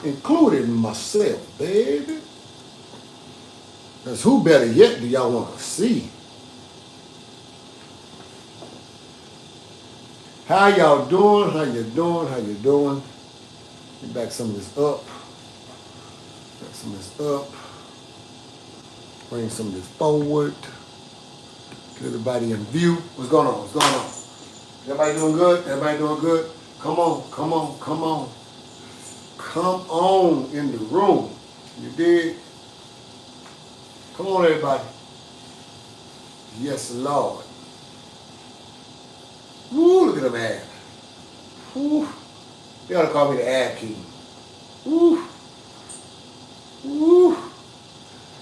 including myself, baby. Because who better yet do y'all want to see? How y'all doing? How you doing? How you doing? Get back some of this up. Back some of this up. Bring some of this forward. Get everybody in view. What's going on? What's going on? Everybody doing good? Everybody doing good? Come on, come on, come on. Come on in the room. You did? Come on, everybody. Yes, Lord. Woo, look at them abs. Woo. They ought to call me the ab king. Woo. Woo.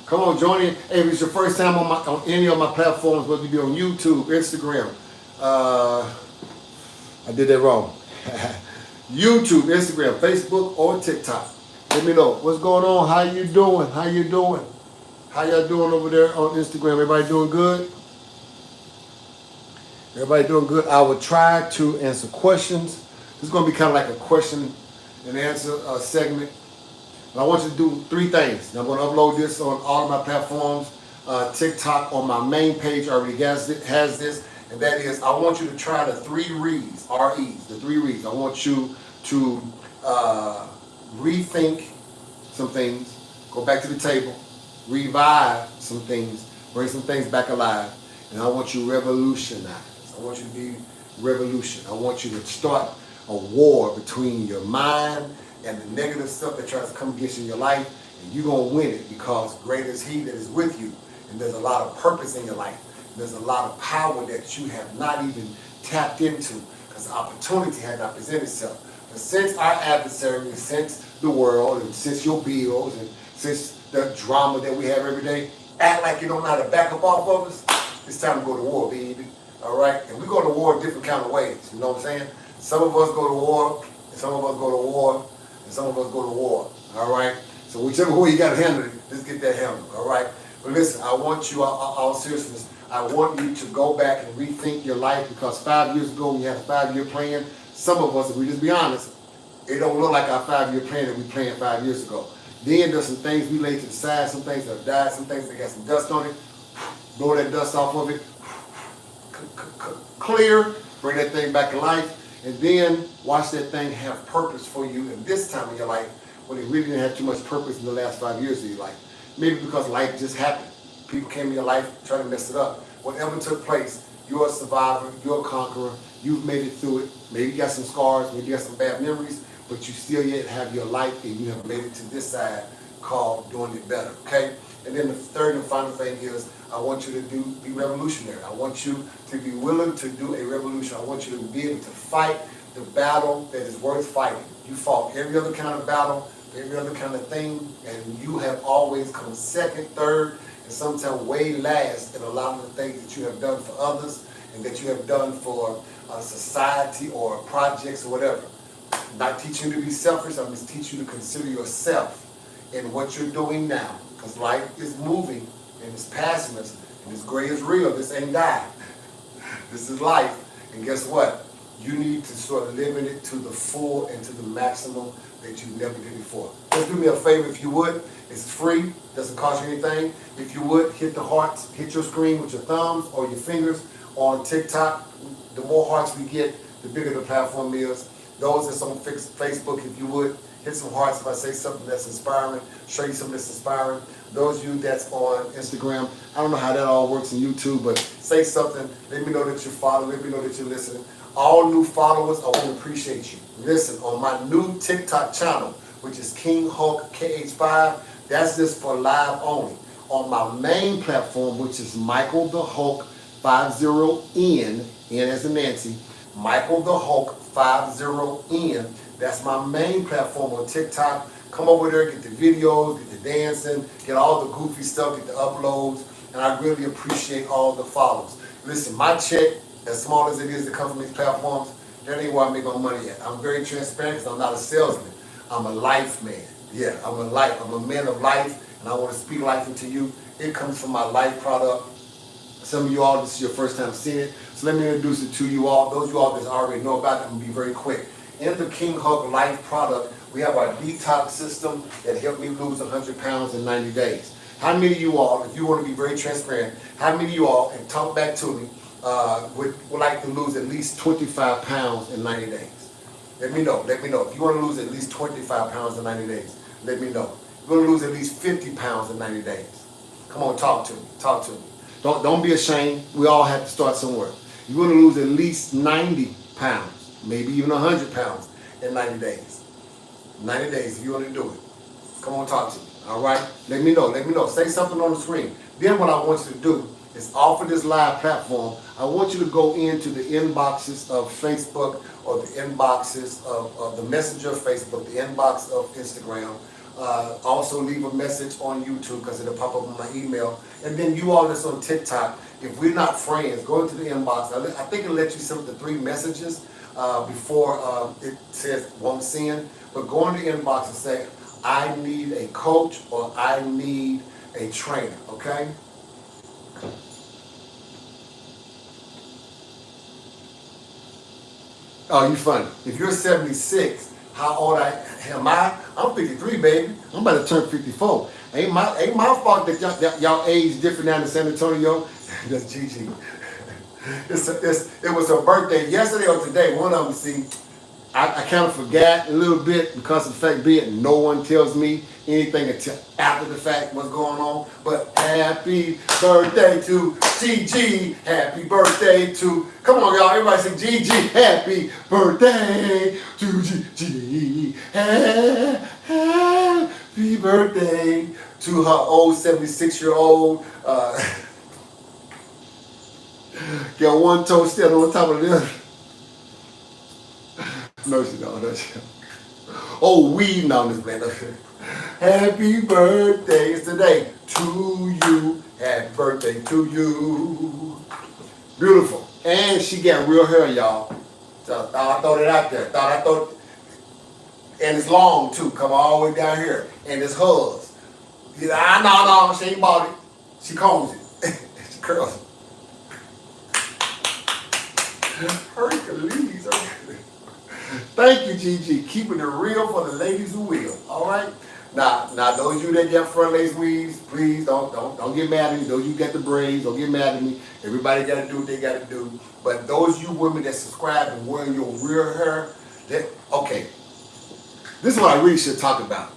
Come on, join in. Hey, if it's your first time on any of my platforms, whether you be on YouTube, Instagram, I did that wrong. YouTube, Instagram, Facebook, or TikTok. Let me know what's going on. How you doing? How you doing? How y'all doing over there on Instagram? Everybody doing good? Everybody doing good? I will try to answer questions. This is going to be kind of like a question and answer segment. And I want you to do three things. Now, I'm going to upload this on all of my platforms. TikTok on my main page already has this. And that is, I want you to try the 3 R's, R-E's, the 3 R's. I want you to rethink some things, go back to the table, revive some things, bring some things back alive, and I want you to revolutionize. I want you to be revolution. I want you to start a war between your mind and the negative stuff that tries to come against you in your life, and you're going to win it because greater is he that is with you, and there's a lot of purpose in your life. There's a lot of power that you have not even tapped into because the opportunity had not presented itself. But since our adversary, since the world, and since your bills, and since the drama that we have every day, act like you don't know how to back up off of us, it's time to go to war, baby. All right? And we go to war in different kind of ways. You know what I'm saying? Some of us go to war, and some of us go to war, and some of us go to war. All right? So whichever way you got to handle it, let's get that handled. All right? But listen, I want you, all seriousness, I want you to go back and rethink your life because 5 years ago when you had a 5-year plan, some of us, if we just be honest, it don't look like our 5-year plan that we planned 5 years ago. Then there's some things we laid to the side, some things that have died, some things that got some dust on it. Blow that dust off of it. Clear, bring that thing back to life, and then watch that thing have purpose for you in this time of your life when it really didn't have too much purpose in the last 5 years of your life. Maybe because life just happened. People came in your life trying to mess it up. Whatever took place, you're a survivor, you're a conqueror, you've made it through it. Maybe you got some scars, maybe you got some bad memories, but you still yet have your life and you have made it to this side called doing it better, okay? And then the third and final thing is I want you to be revolutionary. I want you to be willing to do a revolution. I want you to be able to fight the battle that is worth fighting. You fought every other kind of battle, every other kind of thing, and you have always come second, third, and sometimes way last in a lot of the things that you have done for others and that you have done for society or projects or whatever. I'm not teaching you to be selfish, I'm just teaching you to consider yourself in what you're doing now. Because life is moving and it's passing us, and this gray is real, this ain't died. This is life, and guess what? You need to start living it to the full and to the maximum that you never did before. Just do me a favor if you would. It's free, doesn't cost you anything. If you would, hit the hearts, hit your screen with your thumbs or your fingers on TikTok. The more hearts we get, the bigger the platform is. Those that's on Facebook, if you would, hit some hearts if I say something that's inspiring, show you something that's inspiring. Those of you that's on Instagram, I don't know how that all works in YouTube, but say something, let me know that you're following, let me know that you're listening. All new followers, I want to appreciate you. Listen, on my new TikTok channel, which is KingHulk50nup, that's just for live only. On my main platform, which is Michael the Hulk 50N, N as in Nancy, Michael the Hulk 50N, that's my main platform on TikTok. Come over there, get the videos, get the dancing, get all the goofy stuff, get the uploads, and I really appreciate all the follows. Listen, my check, as small as it is to come from these platforms, that ain't where I make my money at. I'm very transparent because I'm not a salesman. I'm a life man. Yeah, I'm a man of life, and I want to speak life into you. It comes from my life product. Some of you all, this is your first time seeing it, so let me introduce it to you all. Those of you all that already know about it, I'm going to be very quick. In the King Hulk Life product, We have our detox system that helped me lose 100 pounds in 90 days. How many of you all, if you want to be very transparent, how many of you all, and talk back to me, would like to lose at least 25 pounds in 90 days? Let me know. Let me know. If you want to lose at least 25 pounds in 90 days, let me know. If you want to lose at least 50 pounds in 90 days, come on, talk to me. Talk to me. Don't be ashamed. We all have to start somewhere. You want to lose at least 90 pounds, maybe even 100 pounds in 90 days. 90 days if you want to do it. Come on, talk to me. All right? Let me know. Let me know. Say something on the screen. Then what I want you to do is off of this live platform, I want you to go into the inboxes of Facebook or the inboxes of the Messenger of Facebook, the inbox of Instagram. Also leave a message on YouTube because it'll pop up on my email. And then you all that's on TikTok, if we're not friends, go into the inbox. I think it'll let you send the 3 messages before it says won't send. But go in the inbox and say, I need a coach or I need a trainer, okay? Oh, you funny. If you're 76, how old am I? I'm 53, baby. I'm about to turn 54. Ain't my fault that y'all age different down in San Antonio. That's Gigi. It was her birthday yesterday or today. One of them, see, I kind of forgot a little bit because of the fact being no one tells me anything until after the fact what's going on. But happy birthday to Gigi. Happy birthday to, come on y'all, everybody say Gigi. Happy birthday to Gigi. Happy birthday to her old 76-year-old. Got one toe still on top of the other. No, she don't. No, she don't. Oh, weed on this man. Happy birthday is today to you. Happy birthday to you. Beautiful. And she got real hair, y'all. So I throw it out there. And it's long too. Come all the way down here. And it's hers. No, she ain't bought it. She combs it. She curls it. Hercules. Thank you, Gigi. Keeping it real for the ladies who will. All right. Now, those of you that got front lace weaves, please don't get mad at me. Those of you got the braids, don't get mad at me. Everybody got to do what they got to do. But those of you women that subscribe and wearing your real hair, okay. This is what I really should talk about.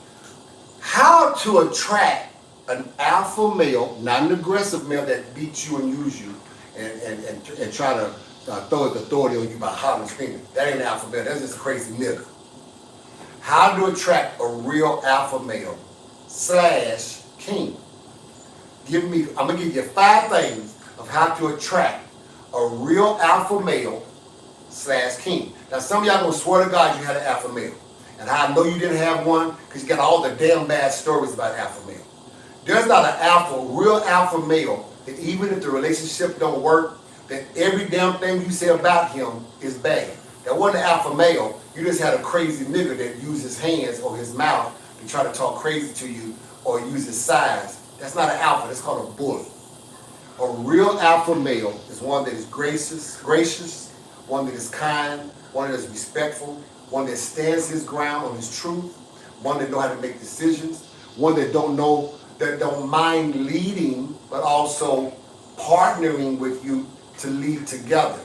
How to attract an alpha male, not an aggressive male that beats you and use you and try to throw his authority on you by hollering and screaming. That ain't an alpha male. That's just a crazy nigga. How to attract a real alpha male / king. I'm going to give you 5 things of how to attract a real alpha male / king. Now, some of y'all going to swear to God you had an alpha male. And I know you didn't have one because you got all the damn bad stories about alpha male. There's not an real alpha male that even if the relationship don't work, that every damn thing you say about him is bad. That wasn't an alpha male. You just had a crazy nigga that used his hands or his mouth to try to talk crazy to you or use his size. That's not an alpha. That's called a bully. A real alpha male is one that is gracious, one that is kind, one that is respectful, one that stands his ground on his truth, one that knows how to make decisions, one that don't mind leading, but also partnering with you to lead together.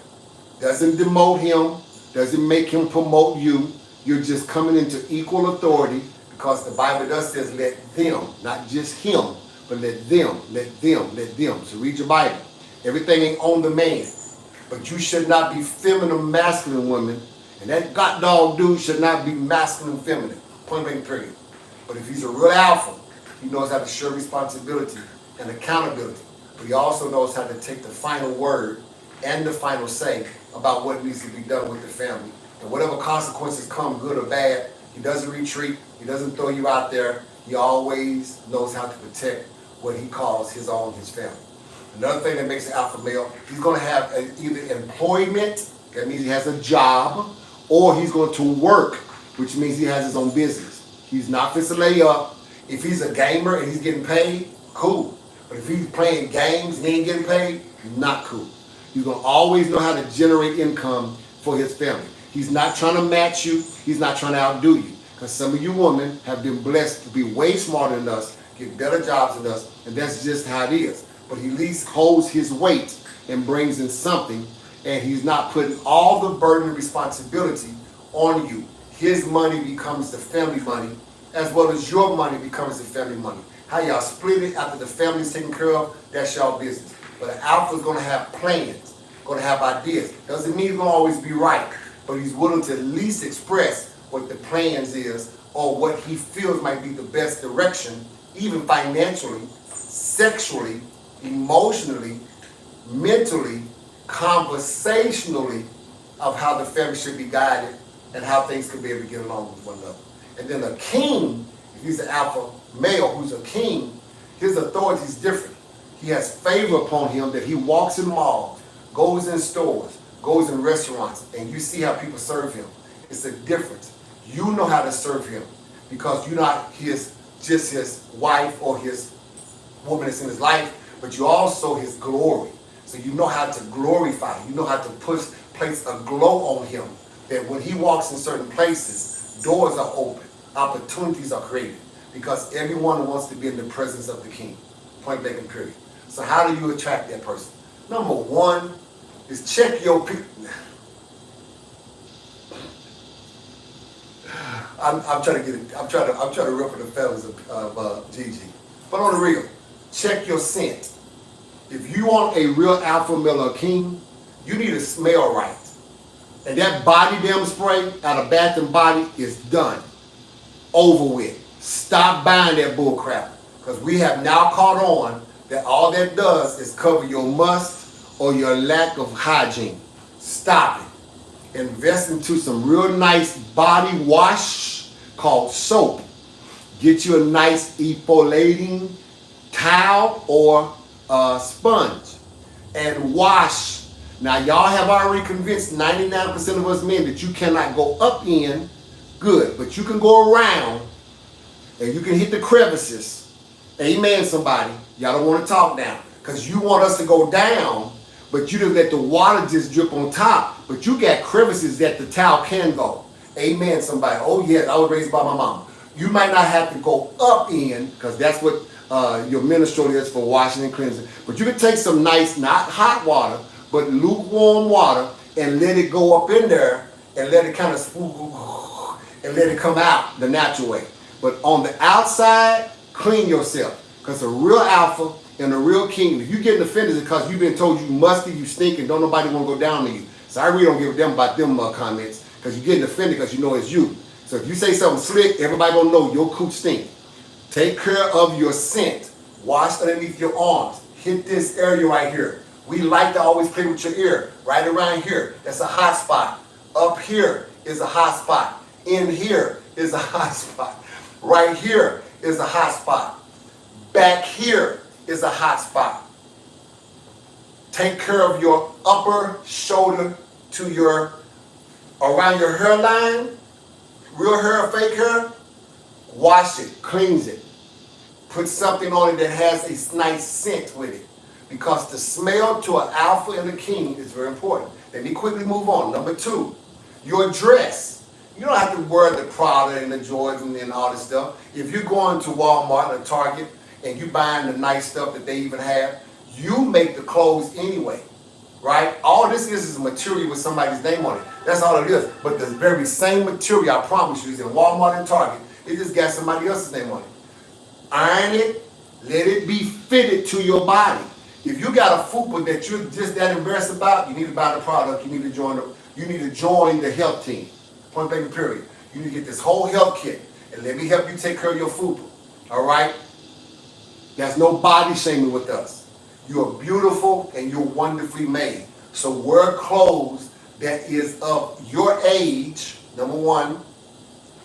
Doesn't demote him, doesn't make him promote you. You're just coming into equal authority because the Bible does says let them, not just him, but let them. So read your Bible. Everything ain't on the man. But you should not be feminine, masculine women. And that god dog dude should not be masculine, feminine. Point blank period. But if he's a real alpha, he knows how to share responsibility and accountability. But he also knows how to take the final word and the final say about what needs to be done with the family. And whatever consequences come, good or bad, he doesn't retreat. He doesn't throw you out there. He always knows how to protect what he calls his family. Another thing that makes an alpha male, he's going to have either employment, that means he has a job, or he's going to work, which means he has his own business. He's not fixing to lay up. If he's a gamer and he's getting paid, cool. But if he's playing games and he ain't getting paid, not cool. He's going to always know how to generate income for his family. He's not trying to match you. He's not trying to outdo you. Because some of you women have been blessed to be way smarter than us, get better jobs than us, and that's just how it is. But he at least holds his weight and brings in something, and he's not putting all the burden and responsibility on you. His money becomes the family money, as well as your money becomes the family money. How y'all split it after the family's taken care of, that's y'all business. But an alpha's gonna have plans, gonna have ideas. Doesn't mean he's gonna always be right, but he's willing to at least express what the plans is or what he feels might be the best direction, even financially, sexually, emotionally, mentally, conversationally, of how the family should be guided and how things could be able to get along with one another. And then a king, if he's an alpha male who's a king, his authority is different. He has favor upon him that he walks in malls, goes in stores, goes in restaurants, and you see how people serve him. It's a difference. You know how to serve him because you're not just his wife or his woman that's in his life, but you're also his glory. So you know how to glorify. You know how to place a glow on him that when he walks in certain places, doors are open, opportunities are created because everyone wants to be in the presence of the king. Point blank and period. So how do you attract that person? Number one is check your people. I'm trying to get it. I'm trying to ruffle the feathers of Gigi. But on the real, check your scent. If you want a real alpha male or king, you need to smell right. And that body damn spray out of Bath and Body is done. Over with. Stop buying that bull crap. Because we have now caught on that all that does is cover your must or your lack of hygiene. Stop it. Invest into some real nice body wash called soap. Get you a nice exfoliating towel or sponge and wash. Now y'all have already convinced 99% of us men that you cannot go up in good, but you can go around and you can hit the crevices. Amen, somebody. Y'all don't want to talk down because you want us to go down, but you just let the water just drip on top, but you got crevices that the towel can go. Amen, somebody. Oh yes, I was raised by my mama. You might not have to go up in because that's what your minestrone is for washing and cleansing, but you can take some nice, not hot water, but lukewarm water and let it go up in there and let it kind of spook and let it come out the natural way. But on the outside, clean yourself. Because a real alpha and a real king, if you're getting offended because you've been told you musty, you stink, and don't nobody want to go down to you. So I really don't give a damn about them comments because you're getting offended because you know it's you. So if you say something slick, everybody gonna know your cooch stink. Take care of your scent. Wash underneath your arms. Hit this area right here. We like to always play with your ear. Right around here, that's a hot spot. Up here is a hot spot. In here is a hot spot. Right here is a hot spot. Back here is a hot spot. Take care of your upper shoulder to your, around your hairline, real hair or fake hair. Wash it, cleanse it. Put something on it that has a nice scent with it. Because the smell to an alpha and a king is very important. Let me quickly move on. Number two, your dress. You don't have to wear the Prada and the Jordans and all this stuff. If you're going to Walmart or Target and you're buying the nice stuff that they even have, you make the clothes anyway, right? All this is material with somebody's name on it. That's all it is. But the very same material, I promise you, is in Walmart and Target. It just got somebody else's name on it. Iron it. Let it be fitted to your body. If you got a fupa that you're just that embarrassed about, you need to buy the product. You need to join the health team. Point blank period. You need to get this whole health kit and let me help you take care of your fupa. All right? There's no body shaming with us. You're beautiful and you're wonderfully made. So wear clothes that is of your age, number one,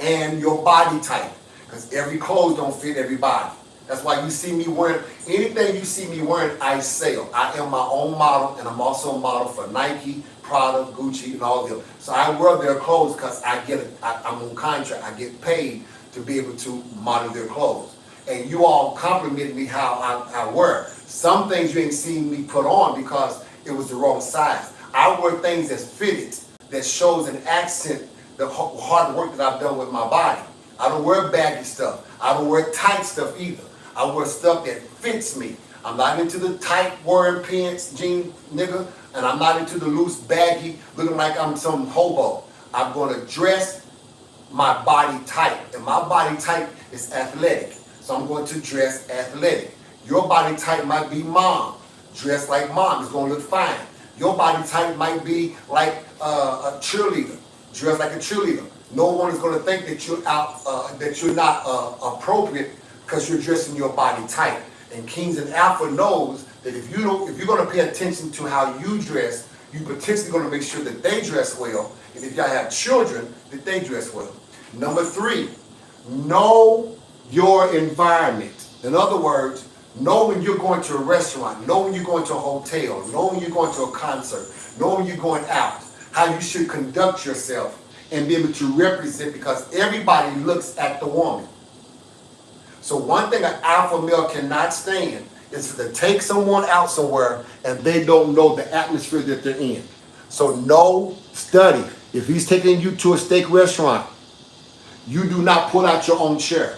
and your body type. Because every clothes don't fit everybody. That's why you see me wearing, anything you see me wearing, I sell. I am my own model, and I'm also a model for Nike, Prada, Gucci, and all of them. So I wear their clothes because I'm on contract. I get paid to be able to model their clothes. And you all compliment me how I wear. Some things you ain't seen me put on because it was the wrong size. I wear things that's fitted, that shows an accent, the hard work that I've done with my body. I don't wear baggy stuff. I don't wear tight stuff either. I wear stuff that fits me. I'm not into the tight wearing pants, jean nigga, and I'm not into the loose baggy looking like I'm some hobo. I'm going to dress my body tight, and my body type is athletic. So I'm going to dress athletic. Your body type might be mom. Dress like mom. It's going to look fine. Your body type might be like a cheerleader. Dress like a cheerleader. No one is going to think that you're not appropriate because you're dressing your body tight. And Kings and Alpha knows that if you're going to pay attention to how you dress, you're potentially going to make sure that they dress well. And if y'all have children, that they dress well. Number 3, know your environment. In other words, know when you're going to a restaurant, know when you're going to a hotel, know when you're going to a concert, know when you're going out, how you should conduct yourself and be able to represent, because everybody looks at the woman. So one thing an alpha male cannot stand is to take someone out somewhere and they don't know the atmosphere that they're in. So know, study. If he's taking you to a steak restaurant, you do not pull out your own chair.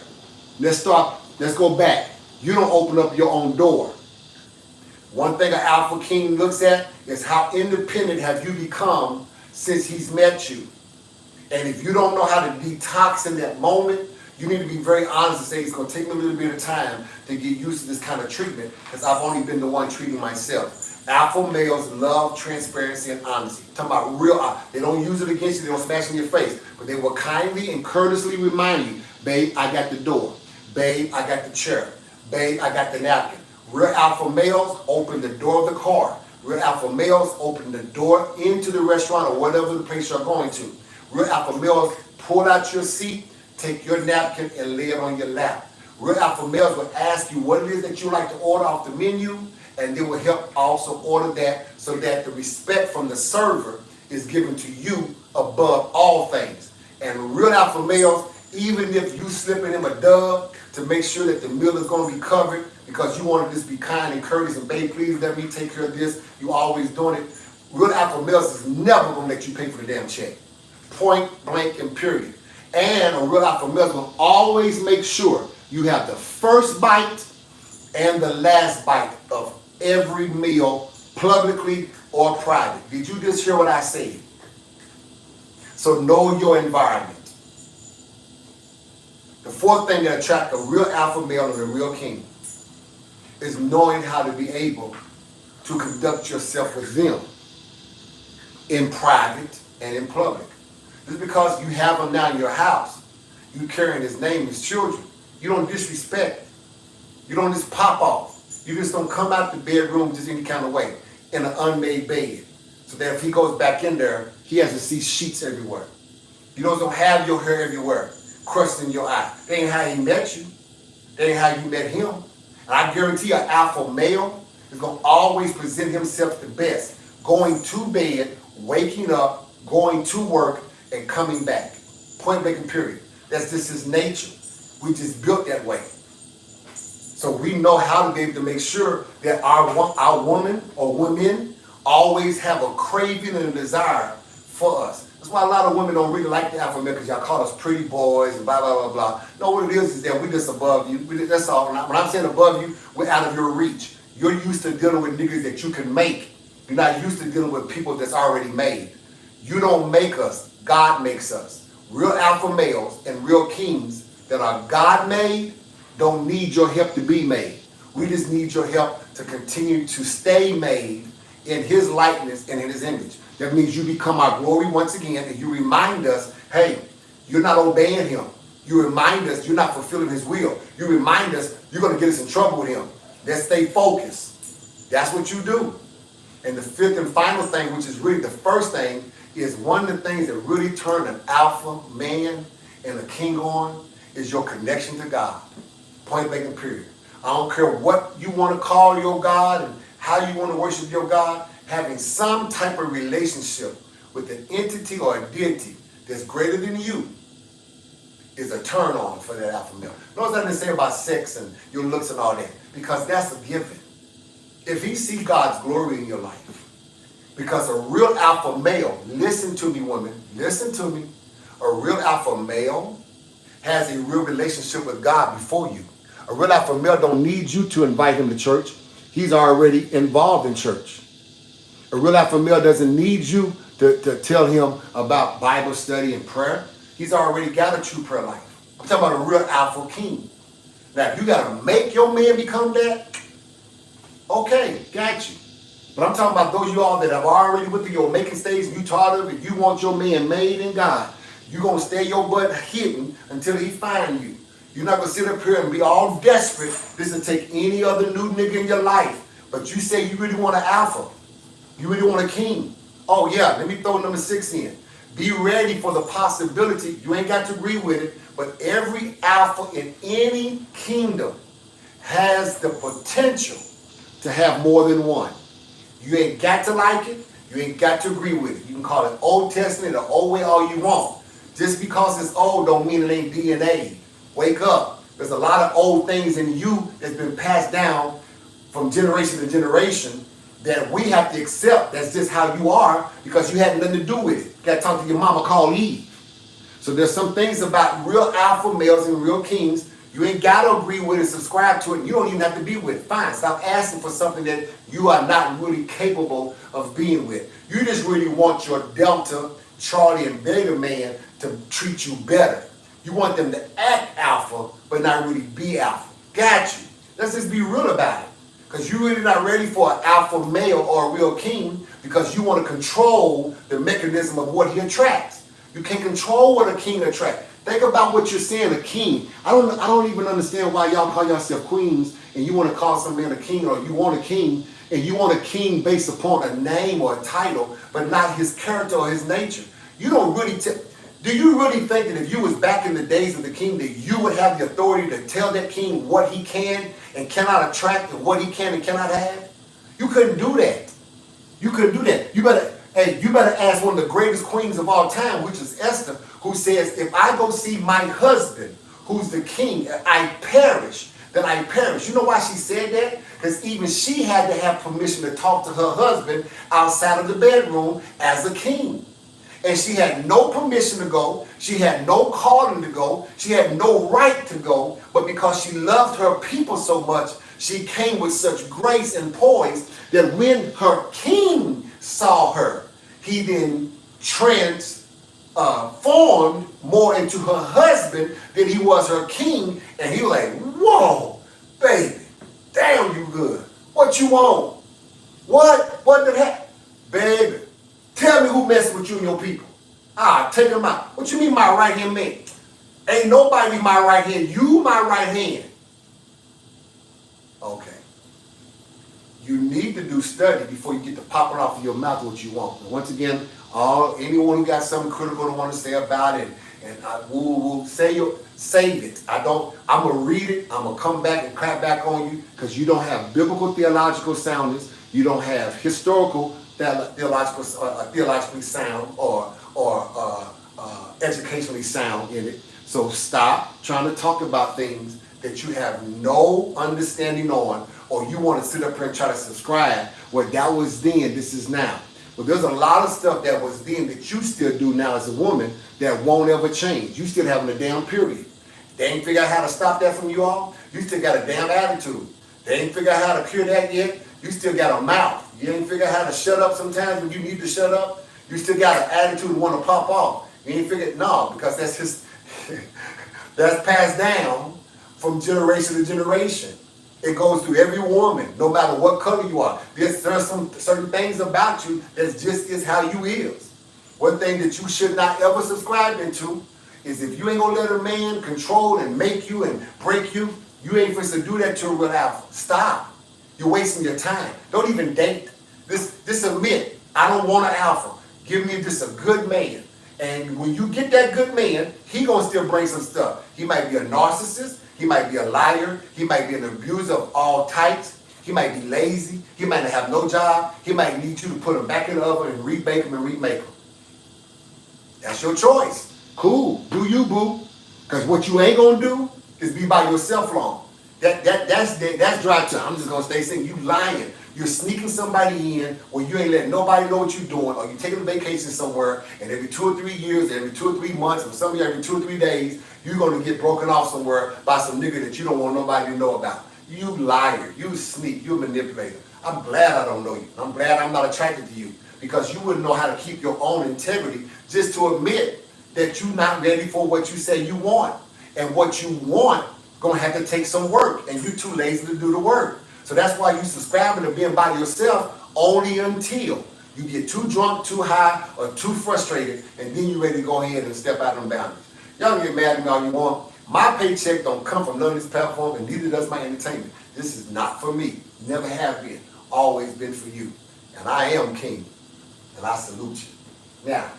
Let's go back. You don't open up your own door. One thing an alpha king looks at is how independent have you become since he's met you. And if you don't know how to detox in that moment, you need to be very honest and say it's going to take me a little bit of time to get used to this kind of treatment, because I've only been the one treating myself. Alpha males love transparency and honesty. Talking about real, they don't use it against you, they don't smash in your face, but they will kindly and courteously remind you, babe, I got the door. Babe, I got the chair. Babe, I got the napkin. Real alpha males open the door of the car. Real alpha males open the door into the restaurant or whatever the place you're going to. Real alpha males pull out your seat, take your napkin and lay it on your lap. Real alpha males will ask you what it is that you like to order off the menu, and they will help also order that so that the respect from the server is given to you above all things. And real alpha males, even if you slipping him a dub to make sure that the meal is going to be covered because you want to just be kind and courteous and babe, please let me take care of this, you always doing it. Real alpha males is never going to let you pay for the damn check. Point blank and period. And a real alpha male will always make sure you have the first bite and the last bite of every meal, publicly or private. Did you just hear what I said? So know your environment. The 4th thing that attracts a real alpha male and a real king is knowing how to be able to conduct yourself with them in private and in public. Just because you have him now in your house, you carrying his name, his children, you don't disrespect. You don't just pop off. You just don't come out the bedroom just any kind of way in an unmade bed. So that if he goes back in there, he has to see sheets everywhere. You don't have your hair everywhere, crushed in your eye. That ain't how he met you. That ain't how you met him. And I guarantee an alpha male is going to always present himself the best. Going to bed, waking up, going to work, and coming back. Point blank and period. That's just his nature. We just built that way. So we know how to be able to make sure that our woman or women always have a craving and a desire for us. That's why a lot of women don't really like the alpha male, because y'all call us pretty boys and blah, blah, blah, blah. No, what it is that we're just above you. That's all. When I'm saying above you, we're out of your reach. You're used to dealing with niggas that you can make. You're not used to dealing with people that's already made. You don't make us. God makes us. Real alpha males and real kings that are God-made don't need your help to be made. We just need your help to continue to stay made in his likeness and in his image. That means you become our glory once again, and you remind us, hey, you're not obeying him. You remind us you're not fulfilling his will. You remind us you're going to get us in trouble with him. Let's stay focused. That's what you do. And the 5th and final thing, which is really the first thing, is one of the things that really turn an alpha man and a king on is your connection to God. Point blank and period. I don't care what you want to call your God and how you want to worship your God. Having some type of relationship with an entity or a deity that's greater than you is a turn on for that alpha male. Notice I didn't say about sex and your looks and all that, because that's a given. If he sees God's glory in your life, because a real alpha male, listen to me women, listen to me, a real alpha male has a real relationship with God before you. A real alpha male don't need you to invite him to church. He's already involved in church. A real alpha male doesn't need you to tell him about Bible study and prayer. He's already got a true prayer life. I'm talking about a real alpha king. Now, if you got to make your man become that, okay, got you. But I'm talking about those of you all that have already went through your making stage and you taught of it, you want your man made in God. You're going to stay your butt hidden until he find you. You're not going to sit up here and be all desperate just to take any other new nigga in your life. But you say you really want an alpha. You really want a king. Oh yeah, let me throw number 6 in. Be ready for the possibility. You ain't got to agree with it, but every alpha in any kingdom has the potential to have more than one. You ain't got to like it. You ain't got to agree with it. You can call it Old Testament or old way all you want. Just because it's old don't mean it ain't DNA. Wake up. There's a lot of old things in you that's been passed down from generation to generation that we have to accept. That's just how you are because you had nothing to do with it. You got to talk to your mama called Eve. So there's some things about real alpha males and real kings you ain't got to agree with it, subscribe to it. You don't even have to be with it. Fine. Stop asking for something that you are not really capable of being with. You just really want your Delta, Charlie, and Beta man to treat you better. You want them to act alpha, but not really be alpha. Got you. Let's just be real about it. Because you're really not ready for an alpha male or a real king because you want to control the mechanism of what he attracts. You can't control what a king attracts. Think about what you're saying, a king. I don't even understand why y'all call yourself queens and you want to call some man a king, or you want a king and you want a king based upon a name or a title, but not his character or his nature. You don't really do you really think that if you was back in the days of the king that you would have the authority to tell that king what he can and cannot attract and what he can and cannot have? You couldn't do that. You couldn't do that. You better ask one of the greatest queens of all time, which is Esther, who says, if I go see my husband, who's the king, I perish, then I perish. You know why she said that? Because even she had to have permission to talk to her husband outside of the bedroom as a king. And she had no permission to go. She had no calling to go. She had no right to go. But because she loved her people so much, she came with such grace and poise that when her king saw her, he then transformed more into her husband than he was her king. And he was like, whoa, baby, damn you good. What you want? What did happen? Baby, tell me who messing with you and your people. Take them out. What you mean my right hand man? Ain't nobody my right hand. You my right hand. Okay. You need to do study before you get to popping off of your mouth what you want. And once again, anyone who got something critical to want to say about it, and I will save it. I'm gonna read it. I'm gonna come back and crap back on you because you don't have biblical theological soundness. You don't have historical theologically sound or educationally sound in it. So stop trying to talk about things that you have no understanding on, or you want to sit up here and try to subscribe where that was then, this is now. But there's a lot of stuff that was then that you still do now as a woman that won't ever change. You still having a damn period. They ain't figured out how to stop that from you all. You still got a damn attitude. They ain't figured out how to cure that yet. You still got a mouth. You ain't figured out how to shut up sometimes when you need to shut up. You still got an attitude to want to pop off. You ain't figured, no, because that's just, that's passed down from generation to generation. It goes through every woman, no matter what color you are. There's some certain things about you that just is how you is. One thing that you should not ever subscribe into is if you ain't gonna let a man control and make you and break you, you ain't supposed to do that to a real alpha. Stop. You're wasting your time. Don't even date. This admit, I don't want an alpha. Give me just a good man. And when you get that good man, he gonna still bring some stuff. He might be a narcissist. He might be a liar. He might be an abuser of all types. He might be lazy. He might not have no job. He might need you to put him back in the oven and rebake him and remake him. That's your choice. Cool. Do you, boo. Because what you ain't gonna do is be by yourself long. That's dry time. I'm just gonna stay saying you lying. You're sneaking somebody in where you ain't letting nobody know what you're doing, or you're taking a vacation somewhere, and every 2 or 3 years, every 2 or 3 months, or some of you every 2 or 3 days, you're going to get broken off somewhere by some nigga that you don't want nobody to know about. You liar, you sneak, you manipulator. I'm glad I don't know you. I'm glad I'm not attracted to you, because you wouldn't know how to keep your own integrity just to admit that you're not ready for what you say you want. And what you want gonna have to take some work, and you're too lazy to do the work. So that's why you subscribing to being by yourself only until you get too drunk, too high, or too frustrated, and then you're ready to go ahead and step out on boundaries. Y'all can get mad at me all you want. My paycheck don't come from none of this platform, and neither does my entertainment. This is not for me. Never have been. Always been for you. And I am king. And I salute you. Now,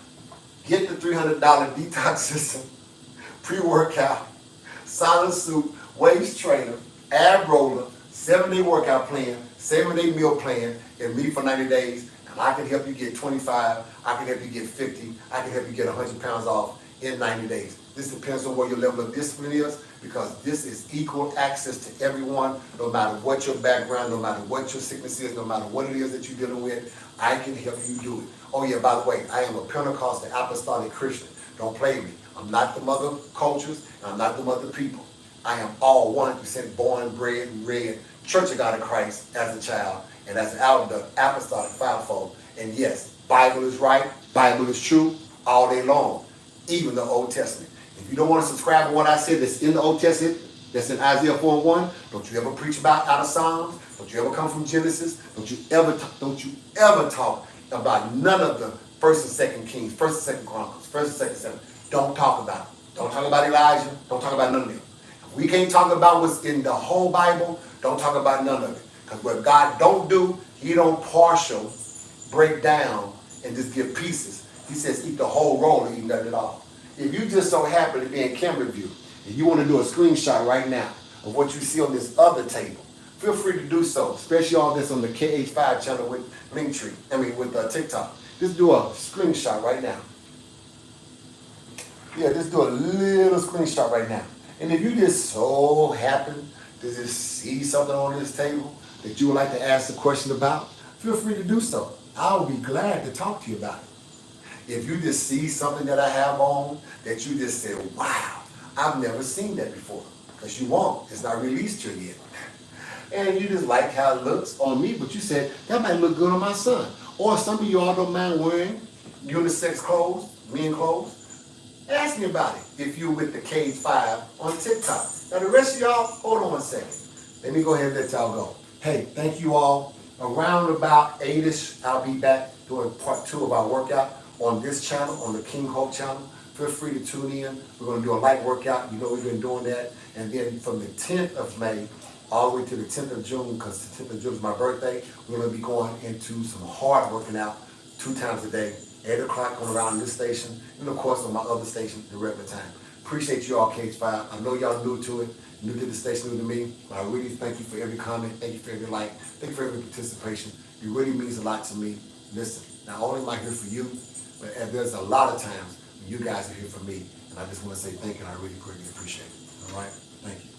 get the $300 detox system, pre-workout, solid soup, waist trainer, ab roller, 7-day workout plan, 7-day meal plan, and me for 90 days. And I can help you get 25, I can help you get 50, I can help you get 100 pounds off in 90 days. This depends on where your level of discipline is, because this is equal access to everyone, no matter what your background, no matter what your sickness is, no matter what it is that you're dealing with. I can help you do it. Oh yeah, by the way, I am a Pentecostal apostolic Christian. Don't play me. I'm not the mother cultures, and I'm not the mother people. I am all 100% born, bred, and reared Church of God in Christ as a child, and as an out of the apostolic fivefold. And yes, Bible is right, Bible is true, all day long, even the Old Testament. If you don't want to subscribe to what I said that's in the Old Testament, that's in Isaiah 4:1, don't you ever preach about out of Psalms, don't you ever come from Genesis, don't you ever talk about none of the 1st and 2nd Kings, 1st and 2nd Chronicles, 1st and 2nd Samuel. Don't talk about it. Don't talk about Elijah, don't talk about none of them. If we can't talk about what's in the whole Bible, don't talk about none of it. Because what God don't do, he don't partial, break down, and just give pieces. He says eat the whole roll and eat nothing at all. If you just so happen to be in camera view, and you want to do a screenshot right now of what you see on this other table, feel free to do so, especially all this on the KH5 channel with Linktree, with TikTok. Just do a screenshot right now. Yeah, just do a little screenshot right now. And if you just so happen to just see something on this table that you would like to ask a question about, feel free to do so. I'll be glad to talk to you about it. If you just see something that I have on that you just say, wow, I've never seen that before, because you won't. It's not released to you yet. And you just like how it looks on me, but you said, that might look good on my son. Or some of y'all don't mind wearing unisex clothes, men clothes. Ask me about it if you're with the KH5 on TikTok. Now the rest of y'all, hold on one second. Let me go ahead and let y'all go. Hey, thank you all. Around about 8-ish, I'll be back doing part 2 of our workout on this channel, on the King Hulk channel. Feel free to tune in. We're going to do a light workout. You know we've been doing that. And then from the 10th of May all the way to the 10th of June, because the 10th of June is my birthday, we're going to be going into some hard working out 2 times a day, 8 o'clock on around this station, and of course on my other station, the regular time. Appreciate you all, KH5. I know y'all new to it, new to the station, new to me. I really thank you for every comment, thank you for every like, thank you for every participation. It really means a lot to me. Listen, not only am I here for you, but there's a lot of times when you guys are here for me, and I just want to say thank you, and I really greatly appreciate it. All right? Thank you.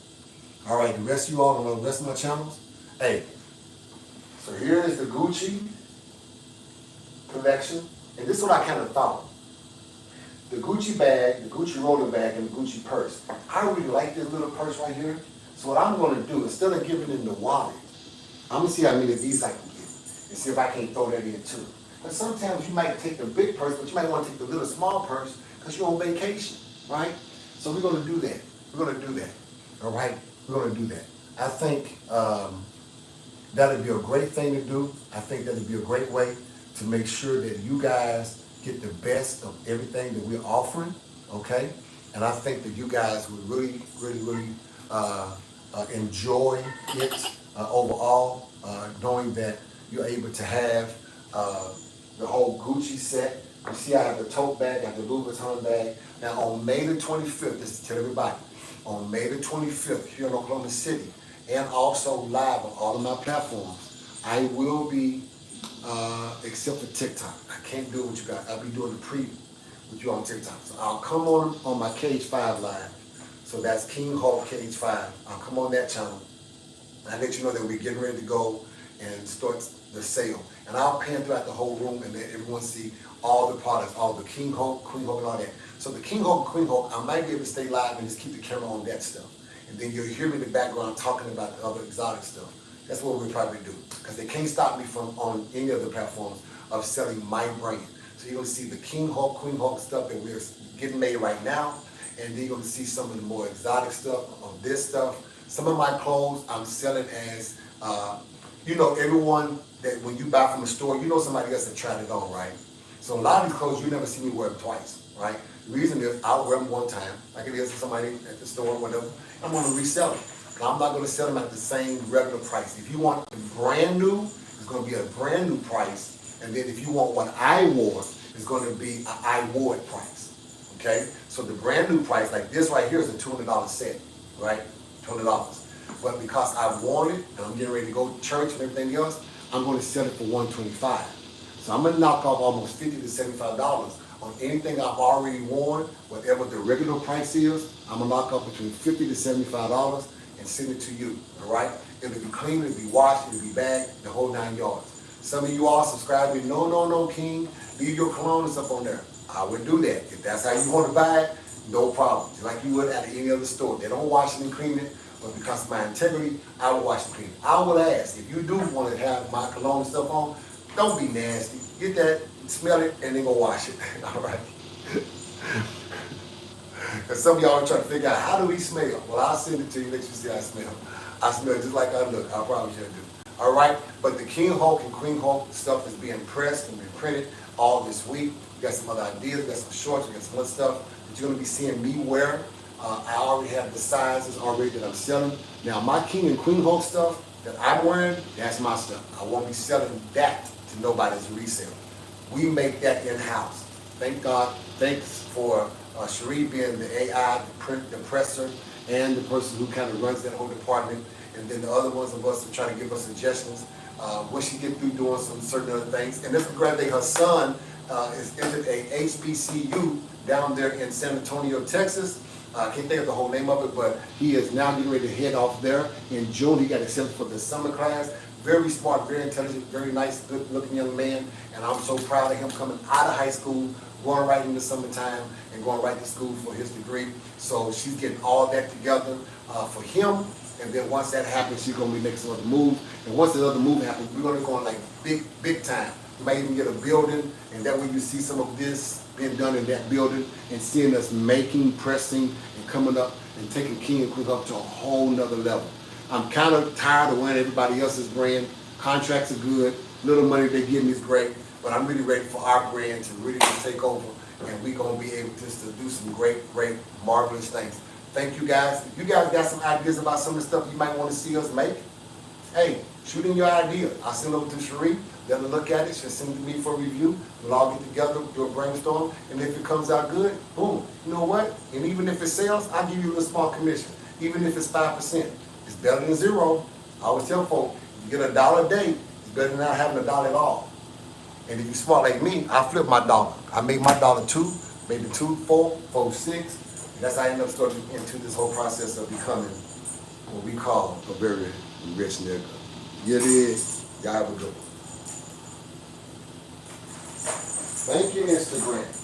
All right, the rest of you all on the rest of my channels, hey, so here is the Gucci collection, and this is what I kind of thought. The Gucci bag, the Gucci rolling bag, and the Gucci purse. I really like this little purse right here. So what I'm going to do, instead of giving it the wallet, I'm going to see how many of these I can get and see if I can't throw that in too. But sometimes you might take the big purse, but you might want to take the little small purse because you're on vacation, right? So we're going to do that. We're going to do that, all right? We're going to do that. I think that'll be a great thing to do. I think that'll be a great way to make sure that you guys get the best of everything that we're offering, okay? And I think that you guys would really, really, really enjoy it overall, knowing that you're able to have the whole Gucci set. You see I have the tote bag, I have the Louis Vuitton bag. Now on May the 25th, this is to tell everybody, on May the 25th here in Oklahoma City, and also live on all of my platforms, I will be, except for TikTok, I can't do it with you guys. I'll be doing the preview with you on TikTok. So I'll come on my KH5 live. So that's KingHulk50nup. I'll come on that channel. I let you know that we're getting ready to go and starts the sale. And I'll pan throughout the whole room and let everyone see all the products, all the King Hulk, Queen Hulk, and all that. So the King Hulk, Queen Hulk, I might be able to stay live and just keep the camera on that stuff. And then you'll hear me in the background talking about the other exotic stuff. That's what we'll probably do. Because they can't stop me from on any other platforms of selling my brand. So you're going to see the King Hulk, Queen Hulk stuff that we're getting made right now. And then you're going to see some of the more exotic stuff on this stuff. Some of my clothes I'm selling as, you know, everyone that when you buy from a store, you know somebody else that tried it on, right? So a lot of these clothes, you never see me wear them twice, right? The reason is I'll wear them one time, like it is to somebody at the store or whatever. I'm going to resell them. I'm not going to sell them at the same regular price. If you want them brand new, it's going to be a brand new price. And then if you want what I wore, it's going to be an I wore it price. Okay? So the brand new price, like this right here, is a $200 set, right? $200. But because I want it and I'm getting ready to go to church and everything else, I'm going to sell it for $125. So I'm going to knock off almost $50 to $75 on anything I've already worn, whatever the regular price is. I'm going to knock off between $50 to $75 and send it to you, all right? It'll be clean, it'll be washed, it'll be bagged, the whole 9 yards. Some of you all subscribe to me, no, King, leave your cologne and stuff on there. I would do that. If that's how you want to buy it, no problem. Just like you would at any other store. They don't wash it and clean it, but because of my integrity, I will wash and clean it. I will ask, if you do want to have my cologne and stuff on, don't be nasty. Get that, smell it, and then go wash it, all right? Because some of y'all are trying to figure out, how do we smell? Well, I'll send it to you, let you see how I smell. I smell just like I look. I promise you I do. All right? But the King Hulk and Queen Hulk stuff is being pressed and being printed all this week. We got some other ideas. We got some shorts. We got some other stuff that you're going to be seeing me wear. I already have the sizes already that I'm selling. Now, my King and Queen Hulk stuff that I'm wearing, that's my stuff. I won't be selling that to nobody's resale. We make that in-house. Thank God. Thanks for Cherie being the AI, the presser, and the person who kind of runs that whole department. And then the other ones of us are trying to give us suggestions when she get through doing some certain other things. And let's congratulate her son is entered a HBCU down there in San Antonio, Texas. I can't think of the whole name of it, but he is now getting ready to head off there. In June, he got accepted for the summer class. Very smart, very intelligent, very nice, good-looking young man. And I'm so proud of him coming out of high school, going right into summertime, and going right to school for his degree. So she's getting all that together for him. And then once that happens, she's going to be making some other moves. And once the other move happens, we're going to go on like big time. We might even get a building, and that way you see some of this being done in that building and seeing us making, pressing, and coming up and taking King and Queen up to a whole nother level. I'm kind of tired of wearing everybody else's brand. Contracts are good. Little money they give me is great. But I'm really ready for our brand to really take over. And we're going to be able just to do some great, marvelous things. Thank you guys. If you guys got some ideas about some of the stuff you might want to see us make, hey, shoot in your idea. I'll send it over to Cherie. Let her look at it. She'll send it to me for review. We'll all get together, do a brainstorm. And if it comes out good, boom. You know what? And even if it sells, I'll give you a small commission. Even if it's 5%. It's better than zero. I always tell folks, if you get $1 a day, it's better than not having $1 at all. And if you're smart like me, I flip my dollar. I make my $2, maybe 2, 4, 4, 6. And that's how I end up starting into this whole process of becoming what we call a very rich nigga. Yeah, it is. Y'all have a good one. Thank you, Instagram.